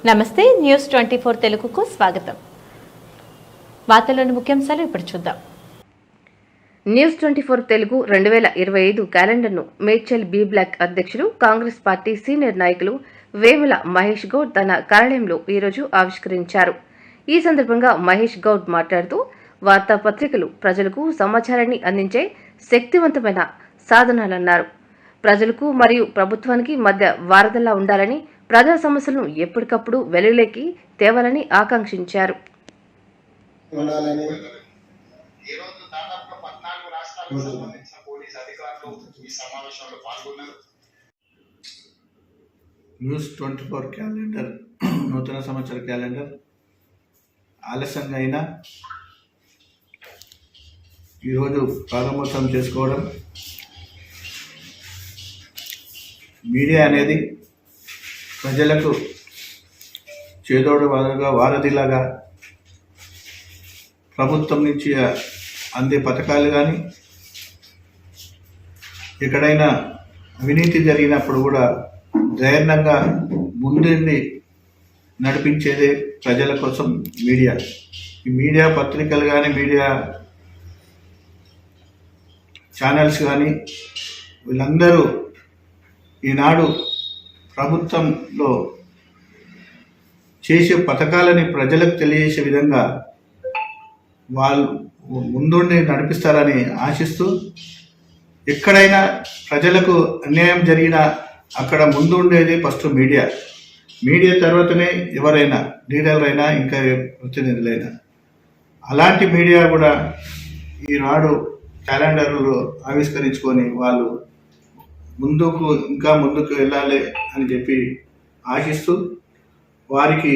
నమస్తే న్యూస్ 24 తెలుగుకు స్వాగతం. వార్తల్లోని ముఖ్యాంశాలు ఇప్పుడు చూద్దాం. న్యూస్ 24 తెలుగు 2025 క్యాలెండర్ను మేడ్చల్ బి బ్లాక్ అధ్యక్షులు కాంగ్రెస్ పార్టీ సీనియర్ నాయకులు వేముల మహేష్ గౌడ్ తన కార్యాలయంలో ఈరోజు ఆవిష్కరించారు. ఈ సందర్భంగా మహేష్ గౌడ్ మాట్లాడుతూ వార్తాపత్రికలు ప్రజలకు సమాచారాన్ని అందించే శక్తివంతమైన సాధనాలన్నారు. ప్రజలకు మరియు ప్రభుత్వానికి మధ్య వారధలా ఉండాలని, ప్రజా సమస్యలను ఎప్పటికప్పుడు వెలుగులోకి తేవాలని ఆకాంక్షించారు. న్యూస్ 24 క్యాలెండర్ నూతన సంవత్సర క్యాలెండర్ ఆలస్యంగా అయినా ఈరోజు ప్రారంభోత్సవం చేసుకోవడం. మీడియా అనేది ప్రజలకు చేదోడు వారధిలాగా ప్రభుత్వం నుంచి అందే పథకాలు కానీ, ఎక్కడైనా అవినీతి జరిగినప్పుడు కూడా ధైర్యంగా ముందుండి నడిపించేదే ప్రజల కోసం మీడియా. ఈ మీడియా పత్రికలు కానీ, మీడియా ఛానల్స్ కానీ వీళ్ళందరూ ఈనాడు ప్రభుత్వంలో చేసే పథకాలని ప్రజలకు తెలియజేసే విధంగా వాళ్ళు ముందుండి నడిపిస్తారని ఆశిస్తూ, ఎక్కడైనా ప్రజలకు అన్యాయం జరిగినా అక్కడ ముందు ఉండేది ఫస్ట్ మీడియా. మీడియా తర్వాతనే ఎవరైనా, లీడర్లు అయినా, ఇంకా ప్రతినిధులైనా. అలాంటి మీడియా కూడా ఈనాడు క్యాలెండర్లు ఆవిష్కరించుకొని వాళ్ళు ఇంకా ముందుకు వెళ్ళాలి అని చెప్పి ఆశిస్తూ, వారికి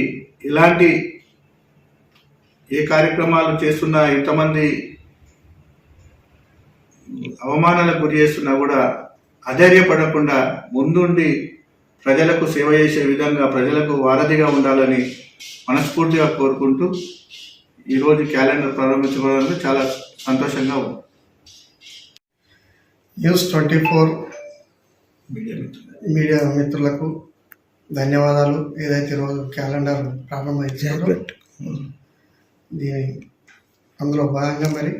ఇలాంటి ఏ కార్యక్రమాలు చేస్తున్నా, ఇంతమంది అవమానాలకు గురి చేస్తున్నా కూడా అధైర్యపడకుండా ముందుండి ప్రజలకు సేవ చేసే విధంగా, ప్రజలకు వారధిగా ఉండాలని మనస్ఫూర్తిగా కోరుకుంటూ ఈరోజు క్యాలెండర్ ప్రారంభించుకోవడానికి చాలా సంతోషంగా ఉంది. న్యూస్ 24 మీడియా మిత్రులకు ధన్యవాదాలు. ఏదైతే రోజు క్యాలెండర్ ప్రారంభించారో అందులో భాగంగా మరి